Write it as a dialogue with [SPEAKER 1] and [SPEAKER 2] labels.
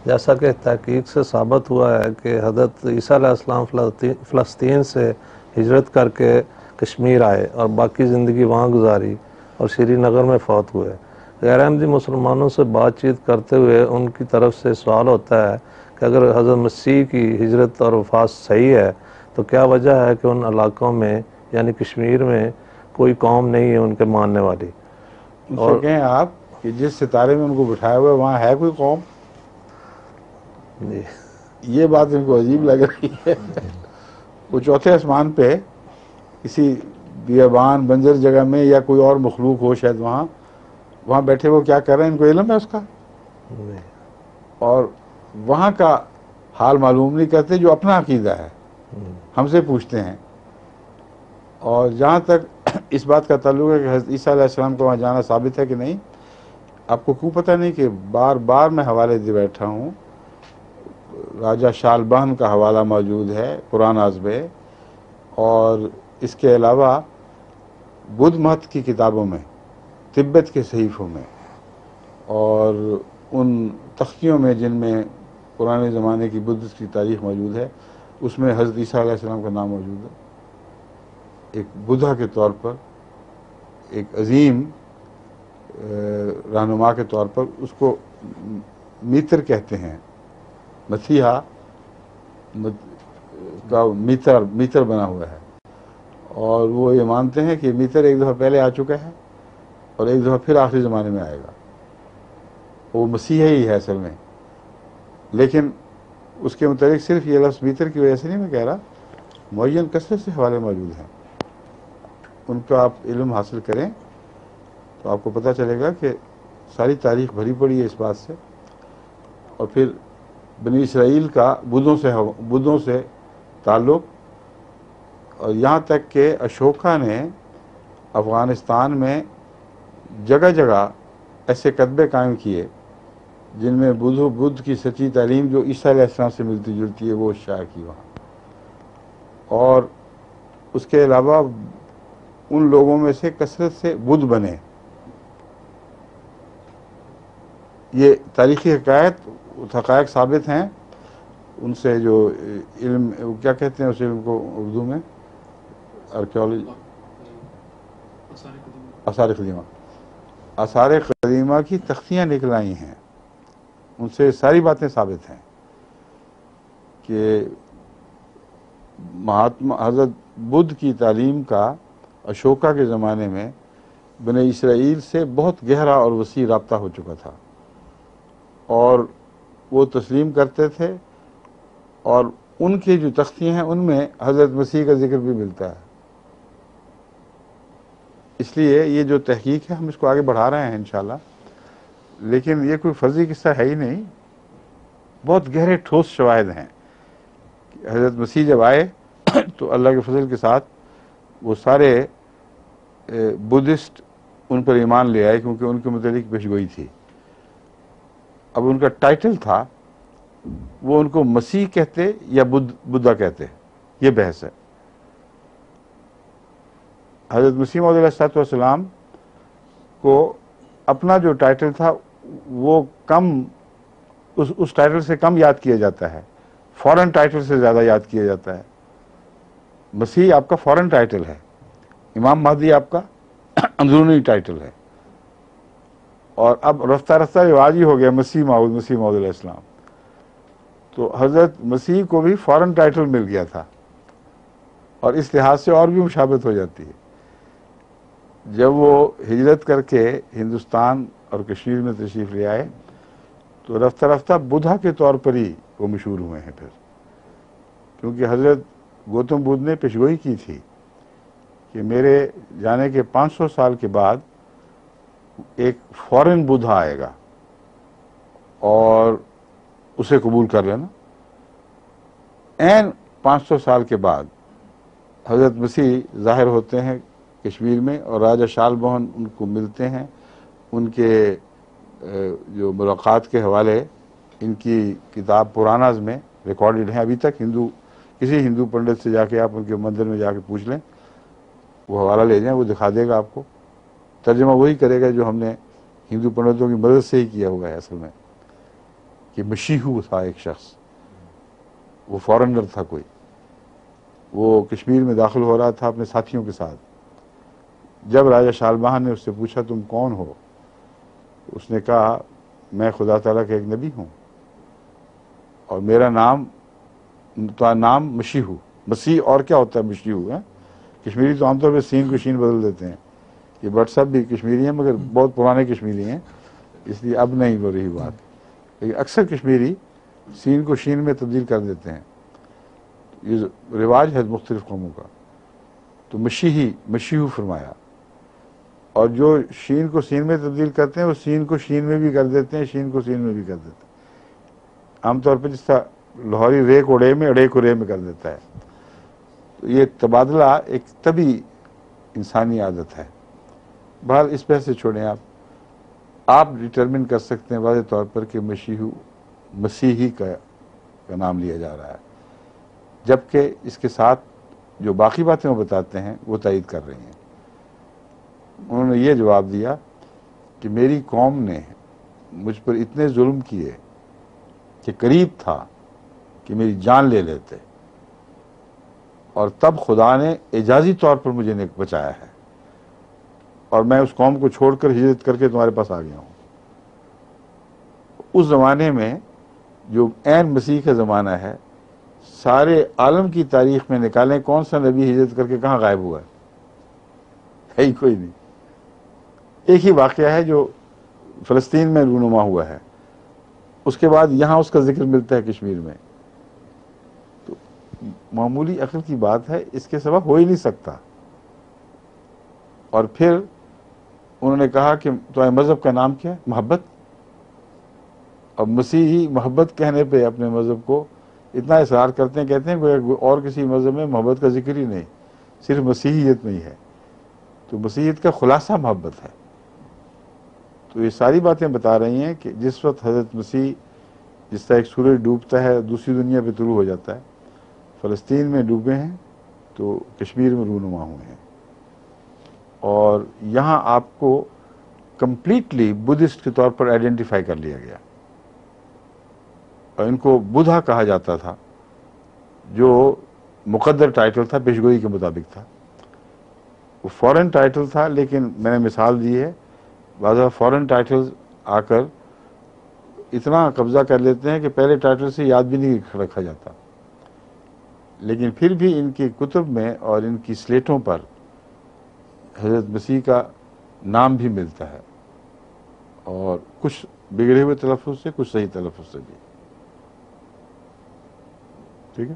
[SPEAKER 1] جیسا کہ تحقیق سے ثابت ہوا ہے کہ حضرت عیسیٰ علیہ السلام فلسطین سے ہجرت کر کے کشمیر آئے اور باقی زندگی وہاں گزاری اور سری نگر میں فوت ہوئے۔ غیر احمدی مسلمانوں سے بات چیت کرتے ہوئے ان کی طرف سے سوال ہوتا ہے کہ اگر حضرت مسیح کی ہجرت اور وفات صحیح ہے تو کیا وجہ ہے کہ ان علاقوں میں یعنی کشمیر میں کوئی قوم نہیں ہے ان کے ماننے والی؟
[SPEAKER 2] ان سے
[SPEAKER 1] اور
[SPEAKER 2] کہیں آپ کہ جس ستارے میں ان کو بٹھایا ہوا ہے وہاں ہے کوئی قوم؟
[SPEAKER 1] جی
[SPEAKER 2] یہ بات ان کو عجیب لگ رہی ہے۔ وہ چوتھے آسمان پہ کسی بیابان بنجر جگہ میں یا کوئی اور مخلوق ہو شاید وہاں بیٹھے وہ کیا کر رہے ہیں ان کو علم ہے اس کا،
[SPEAKER 1] جی
[SPEAKER 2] اور وہاں کا حال معلوم نہیں کرتے جو اپنا عقیدہ ہے، ہم سے پوچھتے ہیں۔ اور جہاں تک اس بات کا تعلق ہے کہ حضرت عیسیٰ علیہ السلام کو وہاں جانا ثابت ہے کہ نہیں، آپ کو کیوں پتہ نہیں کہ بار بار میں حوالے دے بیٹھا ہوں، راجہ شال بہن کا حوالہ موجود ہے قرآن عظمِ، اور اس کے علاوہ بدھ مت کی کتابوں میں، تبت کے صحیفوں میں، اور ان تختیوں میں جن میں پرانے زمانے کی بدھ کی تاریخ موجود ہے، اس میں حضرت عیسیٰ علیہ السلام کا نام موجود ہے۔ ایک بدھا کے طور پر، ایک عظیم رہنما کے طور پر، اس کو میتر کہتے ہیں، مسیحا کا میتر بنا ہوا ہے، اور وہ یہ مانتے ہیں کہ میتر ایک دفعہ پہلے آ چکا ہے اور ایک دفعہ پھر آخری زمانے میں آئے گا، وہ مسیح ہی ہے اصل میں۔ لیکن اس کے متعلق صرف یہ لفظ میتر کی وجہ سے نہیں میں کہہ رہا، معین کثرت سے حوالے موجود ہیں، ان کا آپ علم حاصل کریں تو آپ کو پتہ چلے گا کہ ساری تاریخ بھری پڑی ہے اس بات سے۔ اور پھر بنی اسرائیل کا بدھوں سے تعلق، اور یہاں تک کہ اشوکا نے افغانستان میں جگہ جگہ ایسے کتبے قائم کیے جن میں بدھ کی سچی تعلیم جو عیسیٰ علیہ السلام سے ملتی جلتی ہے وہ شائع کی وہاں۔ اور اس کے علاوہ ان لوگوں میں سے کثرت سے بدھ بنے۔ یہ تاریخی حقائق ثابت ہیں، ان سے جو علم کیا کہتے ہیں اس علم کو اردو میں، آرکیالوجی، آثار قدیمہ، آثار قدیمہ کی تختیاں نکل آئی ہیں، ان سے ساری باتیں ثابت ہیں کہ حضرت بدھ کی تعلیم کا اشوکا کے زمانے میں بنی اسرائیل سے بہت گہرا اور وسیع رابطہ ہو چکا تھا، اور وہ تسلیم کرتے تھے، اور ان کی جو تختیاں ہیں ان میں حضرت مسیح کا ذکر بھی ملتا ہے۔ اس لیے یہ جو تحقیق ہے ہم اس کو آگے بڑھا رہے ہیں انشاءاللہ، لیکن یہ کوئی فرضی قصہ ہے ہی نہیں، بہت گہرے ٹھوس شواہد ہیں کہ حضرت مسیح جب آئے تو اللہ کے فضل کے ساتھ وہ سارے بدھسٹ ان پر ایمان لے آئے، کیونکہ ان کے متعلق پیشگوئی تھی۔ اب ان کا ٹائٹل تھا، وہ ان کو مسیح کہتے یا بدھا کہتے، یہ بحث ہے۔ حضرت مسیح موعود علیہ السلام کو اپنا جو ٹائٹل تھا وہ کم، اس ٹائٹل سے کم یاد کیا جاتا ہے، فورن ٹائٹل سے زیادہ یاد کیا جاتا ہے۔ مسیح آپ کا فورن ٹائٹل ہے، امام مہدی آپ کا اندرونی ٹائٹل ہے، اور اب رفتہ رفتہ رواج ہی ہو گیا مسیح موعود علیہ السلام، تو حضرت مسیح کو بھی فورن ٹائٹل مل گیا تھا، اور اس لحاظ سے اور بھی مشابہت ہو جاتی ہے۔ جب وہ ہجرت کر کے ہندوستان اور کشمیر میں تشریف لے آئے تو رفتہ رفتہ بدھا کے طور پر ہی وہ مشہور ہوئے ہیں پھر، کیونکہ حضرت گوتم بدھ نے پیشگوئی کی تھی کہ میرے جانے کے 500 سال کے بعد ایک فورن بدھا آئے گا اور اسے قبول کر لینا۔ 500 سال کے بعد حضرت مسیح ظاہر ہوتے ہیں کشمیر میں، اور راجہ شال بہن ان کو ملتے ہیں، ان کے جو ملاقات کے حوالے ان کی کتاب پراناز میں ریکارڈڈ ہیں ابھی تک۔ کسی ہندو پنڈت سے جا کے آپ ان کے مندر میں جا کے پوچھ لیں، وہ حوالہ لے جائیں، وہ دکھا دے گا آپ کو، ترجمہ وہی کرے گا جو ہم نے ہندو پنڈتوں کی مدد سے ہی کیا ہوا ہے اصل میں، کہ مشیہو تھا ایک شخص، وہ فارنر تھا کوئی، وہ کشمیر میں داخل ہو رہا تھا اپنے ساتھیوں کے ساتھ. جب راجہ شالماہ نے اس سے پوچھا تم کون ہو، اس نے کہا میں خدا تعالیٰ کا ایک نبی ہوں اور میرا نام مشیہو. مسیح اور کیا ہوتا ہے مشیہو ہے. کشمیری تو عام طور پہ سین کو شین بدل دیتے ہیں. یہ بٹ صاحب بھی کشمیری ہیں مگر بہت پرانے کشمیری ہیں، اس لیے اب نہیں ہو رہی بات. لیکن اکثر کشمیری سین کو شین میں تبدیل کر دیتے ہیں. یہ رواج ہے مختلف قوموں کا. تو مشیہو فرمایا. اور جو شین کو سین میں تبدیل کرتے ہیں وہ سین کو شین میں بھی کر دیتے ہیں، شین کو سین میں بھی کر دیتے ہیں. عام طور پہ جس طرح لاہوری رے کو اڑے میں، اڑے کو رے میں کر دیتا ہے. تو یہ تبادلہ ایک طبی انسانی عادت ہے. بہرحال اس بحث سے چھوڑیں. آپ ڈٹرمن کر سکتے ہیں واضح طور پر کہ مسیحی کا نام لیا جا رہا ہے، جبکہ اس کے ساتھ جو باقی باتیں وہ بتاتے ہیں وہ تائید کر رہی ہیں. انہوں نے یہ جواب دیا کہ میری قوم نے مجھ پر اتنے ظلم کیے کہ قریب تھا کہ میری جان لے لیتے، اور تب خدا نے اعجازی طور پر مجھے بچایا ہے، اور میں اس قوم کو چھوڑ کر ہجرت کر کے تمہارے پاس آ گیا ہوں. اس زمانے میں جو عین مسیح کا زمانہ ہے، سارے عالم کی تاریخ میں نکالیں کون سا نبی ہجرت کر کے کہاں غائب ہوا ہے ہی کوئی نہیں. ایک ہی واقعہ ہے جو فلسطین میں رونما ہوا ہے، اس کے بعد یہاں اس کا ذکر ملتا ہے کشمیر میں. تو معمولی عقل کی بات ہے، اس کے سبب ہو ہی نہیں سکتا. اور پھر انہوں نے کہا کہ تمہارے مذہب کا نام کیا ہے؟ محبت. اور مسیحی محبت کہنے پہ اپنے مذہب کو اتنا اصرار کرتے ہیں، کہتے ہیں کہ اور کسی مذہب میں محبت کا ذکر ہی نہیں، صرف مسیحیت میں ہی ہے. تو مسیحیت کا خلاصہ محبت ہے. تو یہ ساری باتیں بتا رہی ہیں کہ جس وقت حضرت مسیح، جس طرح ایک سورج ڈوبتا ہے دوسری دنیا پہ طلوع ہو جاتا ہے، فلسطین میں ڈوبے ہیں تو کشمیر میں رونما ہوئے ہیں. اور یہاں آپ کو کمپلیٹلی بدھسٹ کے طور پر آئیڈینٹیفائی کر لیا گیا. اور ان کو بدھا کہا جاتا تھا، جو مقدر ٹائٹل تھا، پیشگوئی کے مطابق تھا. وہ فورن ٹائٹل تھا، لیکن میں نے مثال دی ہے بعض فورن ٹائٹلز آ کر اتنا قبضہ کر لیتے ہیں کہ پہلے ٹائٹل سے یاد بھی نہیں رکھا جاتا. لیکن پھر بھی ان کی کتب میں اور ان کی سلیٹوں پر حضرت مسیح کا نام بھی ملتا ہے، اور کچھ بگڑے ہوئے تلفظ سے، کچھ صحیح تلفظ سے بھی. ٹھیک ہے.